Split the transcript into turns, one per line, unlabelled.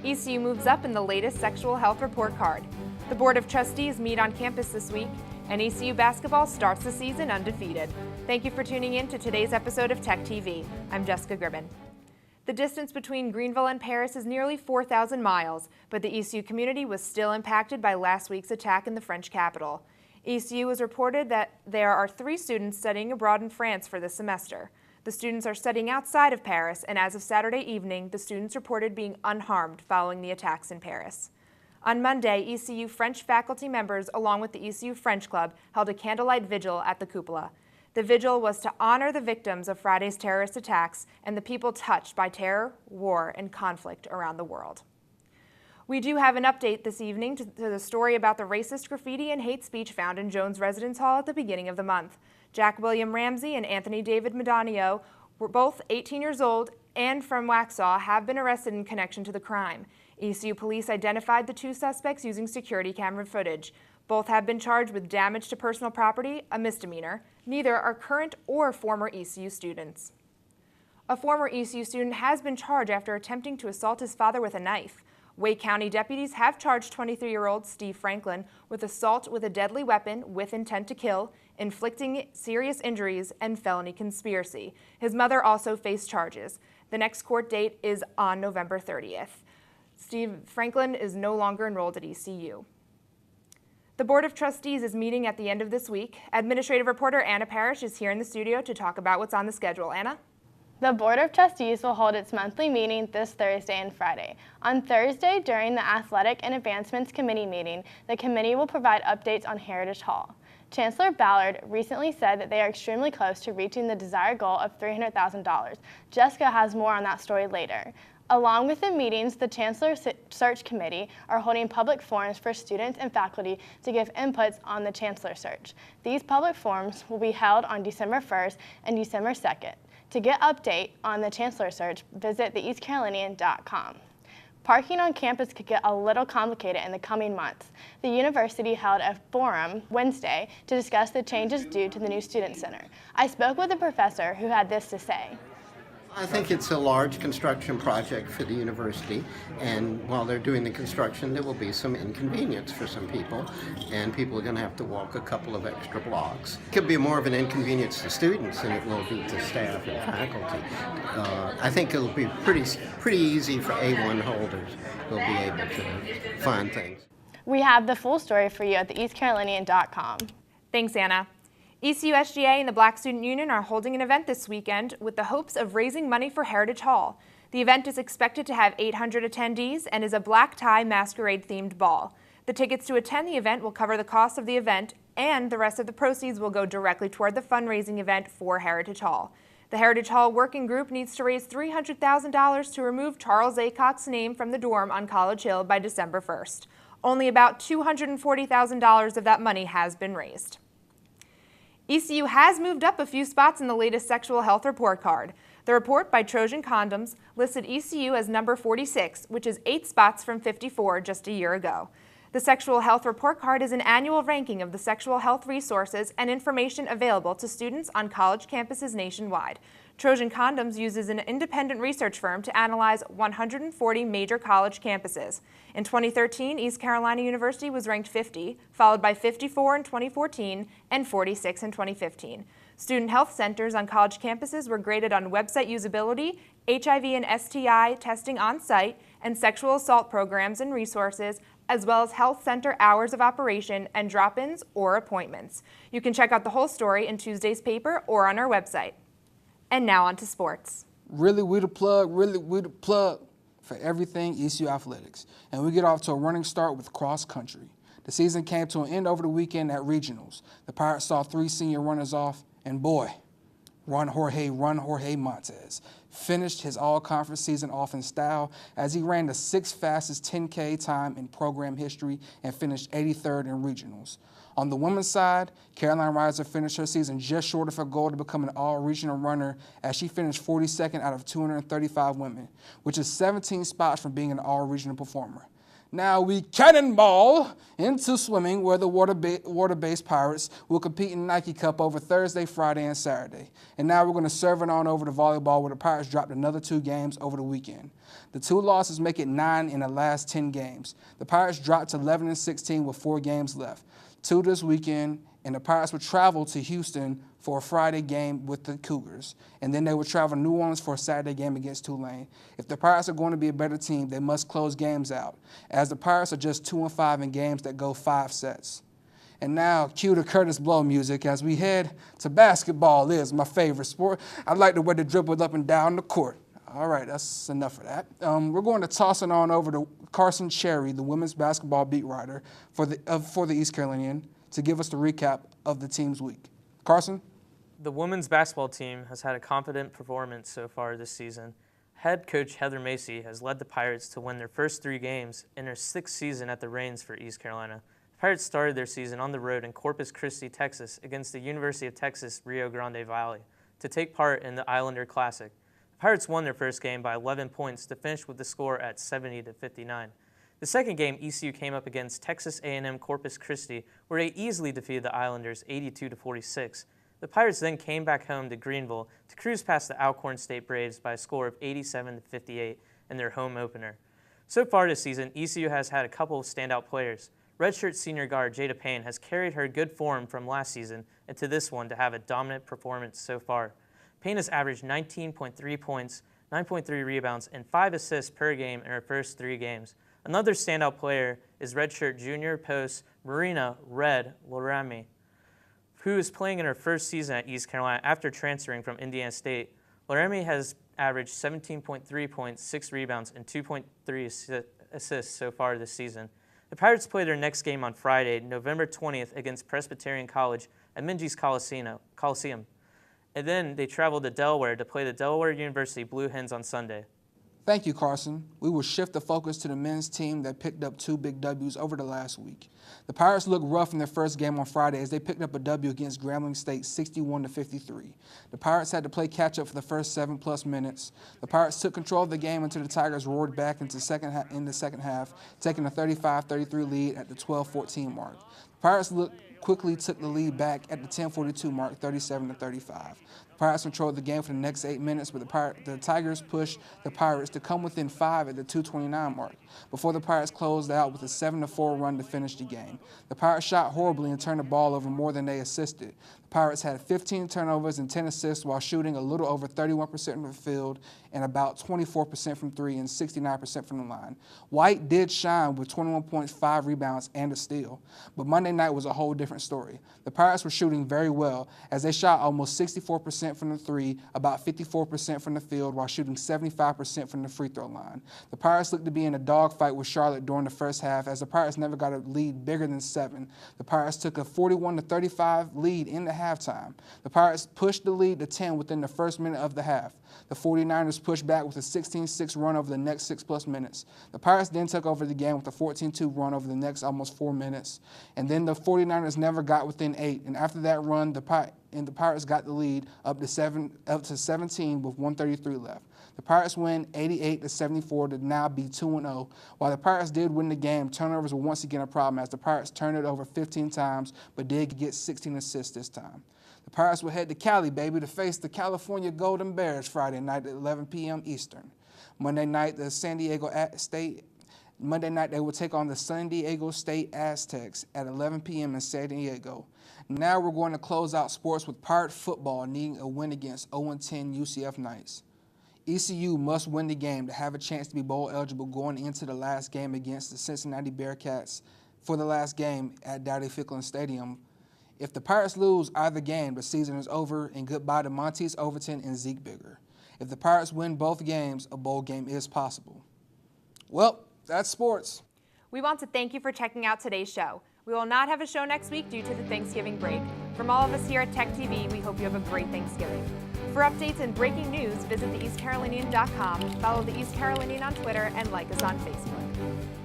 ECU moves up in the latest sexual health report card. The Board of Trustees meet on campus this week, and ECU basketball starts the season undefeated. Thank you for tuning in to today's episode of TEC-TV. I'm Jessica Gribben. The distance between Greenville and Paris is nearly 4,000 miles, but the ECU community was still impacted by last week's attack in the French capital. ECU has reported that there are 3 students studying abroad in France for this semester. The students are studying outside of Paris, and as of Saturday evening, the students reported being unharmed following the attacks in Paris. On Monday, ECU French faculty members, along with the ECU French Club, held a candlelight vigil at the cupola. The vigil was to honor the victims of Friday's terrorist attacks and the people touched by terror, war, and conflict around the world. We do have an update this evening to the story about the racist graffiti and hate speech found in Jones Residence Hall at the beginning of the month. Jack William Ramsey and Anthony David Medonio were both 18 years old and from Waxhaw, have been arrested in connection to the crime. ECU police identified the 2 suspects using security camera footage. Both have been charged with damage to personal property, a misdemeanor. Neither are current or former ECU students. A former ECU student has been charged after attempting to assault his father with a knife. Wake County deputies have charged 23-year-old Steve Franklin with assault with a deadly weapon with intent to kill, inflicting serious injuries, and felony conspiracy. His mother also faced charges. The next court date is on November 30th. Steve Franklin is no longer enrolled at ECU. The Board of Trustees is meeting at the end of this week. Administrative reporter Anna Parrish is here in the studio to talk about what's on the schedule. Anna?
The Board of Trustees will hold its monthly meeting this Thursday and Friday. On Thursday, during the Athletic and Advancements Committee meeting, the committee will provide updates on Heritage Hall. Chancellor Ballard recently said that they are extremely close to reaching the desired goal of $300,000. Jessica has more on that story later. Along with the meetings, the Chancellor Search Committee are holding public forums for students and faculty to give inputs on the Chancellor Search. These public forums will be held on December 1st and December 2nd. To get update on the Chancellor Search, visit theeastcarolinian.com. Parking on campus could get a little complicated in the coming months. The university held a forum Wednesday to discuss the changes due to the new student center. I spoke with a professor who had this to say.
I think it's a large construction project for the university, and while they're doing the construction, there will be some inconvenience for some people, and people are going to have to walk a couple of extra blocks. It could be more of an inconvenience to students than it will be to staff and faculty. I think it'll be pretty easy for A1 holders. They'll be able to find things.
We have the full story for you at theeastcarolinian.com.
Thanks, Anna. ECU SGA and the Black Student Union are holding an event this weekend with the hopes of raising money for Heritage Hall. The event is expected to have 800 attendees and is a black tie masquerade-themed ball. The tickets to attend the event will cover the cost of the event, and the rest of the proceeds will go directly toward the fundraising event for Heritage Hall. The Heritage Hall Working Group needs to raise $300,000 to remove Charles Aycock's name from the dorm on College Hill by December 1st. Only about $240,000 of that money has been raised. ECU has moved up a few spots in the latest sexual health report card. The report by Trojan Condoms listed ECU as number 46, which is 8 spots from 54 just a year ago. The Sexual Health Report Card is an annual ranking of the sexual health resources and information available to students on college campuses nationwide. Trojan Condoms uses an independent research firm to analyze 140 major college campuses. In 2013, East Carolina University was ranked 50, followed by 54 in 2014 and 46 in 2015. Student health centers on college campuses were graded on website usability, HIV and STI testing on-site, and sexual assault programs and resources, as well as health center hours of operation and drop-ins or appointments. You can check out the whole story in Tuesday's paper or on our website. And now on to sports.
Really, we the plug for everything ECU athletics. And we get off to a running start with cross country. The season came to an end over the weekend at regionals. The Pirates saw 3 senior runners off, and boy, Run Jorge Montez finished his all-conference season off in style as he ran the 6th fastest 10K time in program history and finished 83rd in regionals. On the women's side, Caroline Reiser finished her season just short of her goal to become an all-regional runner as she finished 42nd out of 235 women, which is 17 spots from being an all-regional performer. Now we cannonball into swimming, where the water-based Pirates will compete in the Nike Cup over Thursday, Friday, and Saturday. And now we're going to serve it on over to volleyball, where the Pirates dropped another 2 games over the weekend. The 2 losses make it 9 in the last 10 games. The Pirates dropped to 11-16 with 4 games left. 2 this weekend, and the Pirates would travel to Houston for a Friday game with the Cougars. And then they would travel to New Orleans for a Saturday game against Tulane. If the Pirates are going to be a better team, they must close games out, as the Pirates are just 2-5 in games that go 5 sets. And now, cue the Curtis Blow music as we head to basketball. Is my favorite sport. I like the way they dribble up and down the court. All right, that's enough of that. We're going to toss it on over to Carson Cherry, the women's basketball beat writer for the East Carolinian, to give us the recap of the team's week. Carson?
The women's basketball team has had a confident performance so far this season. Head coach Heather Macy has led the Pirates to win their first 3 games in her 6th season at the reins for East Carolina. The Pirates started their season on the road in Corpus Christi, Texas, against the University of Texas Rio Grande Valley to take part in the Islander Classic. The Pirates won their first game by 11 points to finish with the score at 70-59. The second game, ECU came up against Texas A&M Corpus Christi, where they easily defeated the Islanders 82-46. The Pirates then came back home to Greenville to cruise past the Alcorn State Braves by a score of 87-58 in their home opener. So far this season, ECU has had a couple of standout players. Redshirt senior guard Jada Payne has carried her good form from last season into this one to have a dominant performance so far. Payne has averaged 19.3 points, 9.3 rebounds, and 5 assists per game in her first 3 games. Another standout player is redshirt junior post Marina Red Lorami, who is playing in her first season at East Carolina after transferring from Indiana State. Lorami has averaged 17.3 points, 6 rebounds, and 2.3 assists so far this season. The Pirates play their next game on Friday, November 20th, against Presbyterian College at Minges Coliseum. And then they travel to Delaware to play the Delaware University Blue Hens on Sunday.
Thank you, Carson. We will shift the focus to the men's team that picked up 2 big W's over the last week. The Pirates looked rough in their first game on Friday as they picked up a W against Grambling State 61-53. The Pirates had to play catch-up for the first 7+ minutes. The Pirates took control of the game until the Tigers roared back in the second half, taking a 35-33 lead at the 12-14 mark. The Pirates quickly took the lead back at the 10:42 mark, 37-35. The Pirates controlled the game for the next 8 minutes, but the Tigers pushed the Pirates to come within 5 at the 2:29 mark, before the Pirates closed out with a 7-4 run to finish the game. The Pirates shot horribly and turned the ball over more than they assisted. The Pirates had 15 turnovers and 10 assists while shooting a little over 31% from the field and about 24% from 3 and 69% from the line. White did shine with 21.5 rebounds and a steal, but Monday night was a whole different story. The Pirates were shooting very well as they shot almost 64% from the 3, about 54% from the field, while shooting 75% from the free throw line. The Pirates looked to be in a dogfight with Charlotte during the first half as the Pirates never got a lead bigger than 7. The Pirates took a 41-35 lead in the halftime. The Pirates pushed the lead to 10 within the first minute of the half. The 49ers pushed back with a 16-6 run over the next 6+ minutes. The Pirates then took over the game with a 14-2 run over the next almost 4 minutes. And then the 49ers never got within 8. And after that run, the Pirates got the lead up to 17 with 1:33 left. The Pirates win 88-74 to now be 2-0. While the Pirates did win the game, turnovers were once again a problem as the Pirates turned it over 15 times but did get 16 assists this time. The Pirates will head to Cali, baby, to face the California Golden Bears Friday night at 11 p.m. Eastern. Monday night, they will take on the San Diego State Aztecs at 11 p.m. in San Diego. Now we're going to close out sports with Pirate football needing a win against 0-10 UCF Knights. ECU must win the game to have a chance to be bowl eligible going into the last game against the Cincinnati Bearcats for the last game at Dowdy-Ficklen Stadium. If the Pirates lose either game, the season is over and goodbye to Montez Overton and Zeke Bigger. If the Pirates win both games, a bowl game is possible. Well, that's sports.
We want to thank you for checking out today's show. We will not have a show next week due to the Thanksgiving break. From all of us here at TEC-TV, we hope you have a great Thanksgiving. For updates and breaking news, visit theeastcarolinian.com, follow the East Carolinian on Twitter, and like us on Facebook.